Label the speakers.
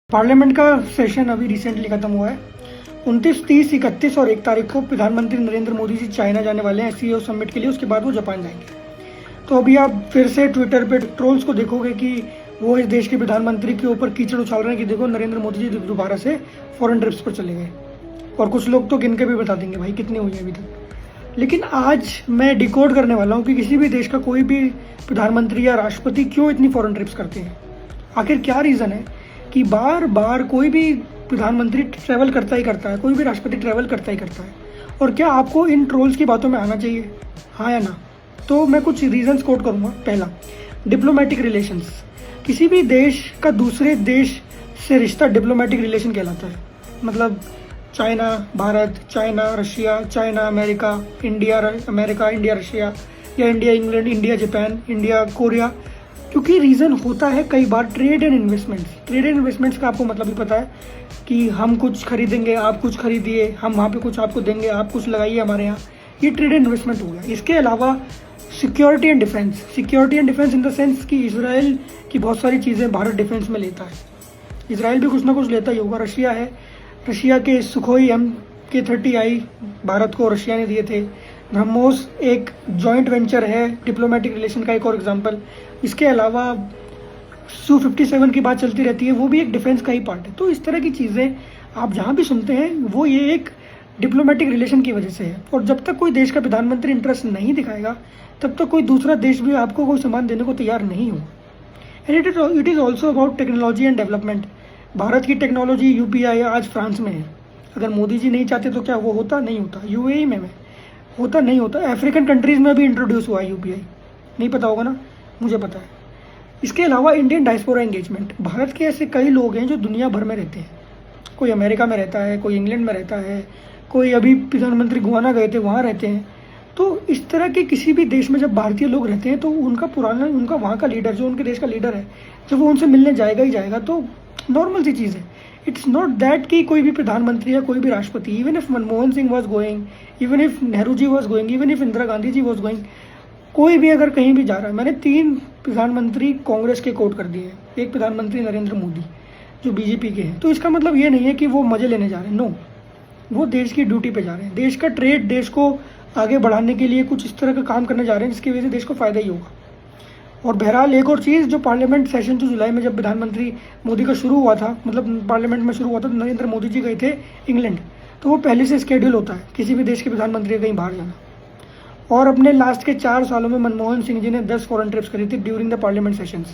Speaker 1: Parliament का session अभी recently खत्म हुआ है। 29, 30, 31 और 1 तारीख को प्रधानमंत्री नरेंद्र मोदी जी चाइना जाने वाले हैं सीईओ समिट के लिए। उसके बाद वो जापान जाएंगे। तो अभी आप फिर से ट्विटर पे ट्रोल्स को देखोगे कि वो इस देश के प्रधानमंत्री के ऊपर कीचड़ उछाल रहे हैं कि देखो नरेंद्र मोदी जी दोबारा से फॉरेन ट्रिप्स पर चले गए। और कुछ लोग तो गिन के भी बता देंगे भाई कितनी हुई है अभी तक। लेकिन आज मैं डिकोड करने वाला हूँ कि किसी भी देश का कोई भी प्रधानमंत्री या राष्ट्रपति क्यों इतनी फॉरेन ट्रिप्स करते हैं। आखिर क्या रीज़न है कि बार बार कोई भी प्रधानमंत्री ट्रैवल करता ही करता है, कोई भी राष्ट्रपति ट्रैवल करता ही करता है। और क्या आपको इन ट्रोल्स की बातों में आना चाहिए, हाँ या ना? तो मैं कुछ रीजंस कोट करूँगा। पहला, डिप्लोमेटिक रिलेशंस। किसी भी देश का दूसरे देश से रिश्ता डिप्लोमेटिक रिलेशन कहलाता है। मतलब China Bharat, China Russia, China America, India America, India Russia, या India England, India Japan, India Korea. क्योंकि रीज़न होता है कई बार trade and investments. Trade and investments का आपको मतलब भी पता है कि हम कुछ खरीदेंगे, आप कुछ खरीदिए, हम वहाँ पे कुछ आपको देंगे, आप कुछ लगाइए हमारे यहाँ। ये ट्रेड एंड इन्वेस्टमेंट हो गया। इसके अलावा security and defence. Security and defence in the sense कि इसराइल की बहुत सारी चीज़ें भारत डिफेंस में लेता है। इसराइल भी कुछ ना कुछ लेता ही होगा। रशिया है, रशिया के सुखोई MK-30I भारत को रशिया ने दिए थे। ब्रह्मोस एक जॉइंट वेंचर है डिप्लोमेटिक रिलेशन का एक और एग्जांपल। इसके अलावा Su-57 की बात चलती रहती है, वो भी एक डिफेंस का ही पार्ट है। तो इस तरह की चीज़ें आप जहाँ भी सुनते हैं वो ये एक डिप्लोमेटिक रिलेशन की वजह से है। और जब तक कोई देश का प्रधानमंत्री इंटरेस्ट नहीं दिखाएगा तब तक कोई दूसरा देश भी आपको कोई सामान देने को तैयार नहीं होगा। And it is also about technology and development. Bharat की टेक्नोलॉजी UPI आज फ्रांस में है। अगर मोदी जी नहीं चाहते तो क्या वो होता? नहीं होता। UAE में होता? नहीं होता। अफ्रीकन कंट्रीज़ में भी इंट्रोड्यूस हुआ है UPI। नहीं पता होगा ना, मुझे पता है। इसके अलावा इंडियन डायस्पोरा एंगेजमेंट। भारत के ऐसे कई लोग हैं जो दुनिया भर में रहते हैं। कोई अमेरिका में रहता है, कोई इंग्लैंड में रहता है, कोई अभी प्रधानमंत्री गुआना गए थे वहाँ रहते हैं। तो इस तरह के किसी भी देश में जब भारतीय लोग रहते हैं तो उनका वहाँ का लीडर, जो उनके देश का लीडर है, जब वो उनसे मिलने जाएगा ही जाएगा। तो नॉर्मल सी चीज़ है। इट्स नॉट दैट कि कोई भी प्रधानमंत्री या कोई भी राष्ट्रपति, even if Manmohan Singh was going, even if Nehru ji was going, even if Indira Gandhi ji was going, कोई भी अगर कहीं भी जा रहा है। मैंने 3 प्रधानमंत्री कांग्रेस के कोट कर दिए हैं, एक प्रधानमंत्री नरेंद्र मोदी जो BJP के हैं। तो इसका मतलब ये नहीं है कि वो मजे लेने जा रहे हैं, नो, वो देश की ड्यूटी पे जा रहे हैं। देश का ट्रेड, देश को आगे बढ़ाने के लिए कुछ इस तरह का काम करने जा रहे हैं जिसकी वजह से देश को फ़ायदा ही होगा। और बहरहाल एक और चीज़, जो पार्लियामेंट सेशन जो जुलाई में जब प्रधानमंत्री मोदी का शुरू हुआ था, मतलब पार्लियामेंट में शुरू हुआ था, तो नरेंद्र मोदी जी गए थे इंग्लैंड। तो वो पहले से स्केड्यूल होता है किसी भी देश के प्रधानमंत्री का कहीं बाहर जाना। और अपने लास्ट के 4 सालों में मनमोहन सिंह जी ने 10 फॉरेन ट्रिप्स करी थी ड्यूरिंग द पार्लियामेंट सेशंस।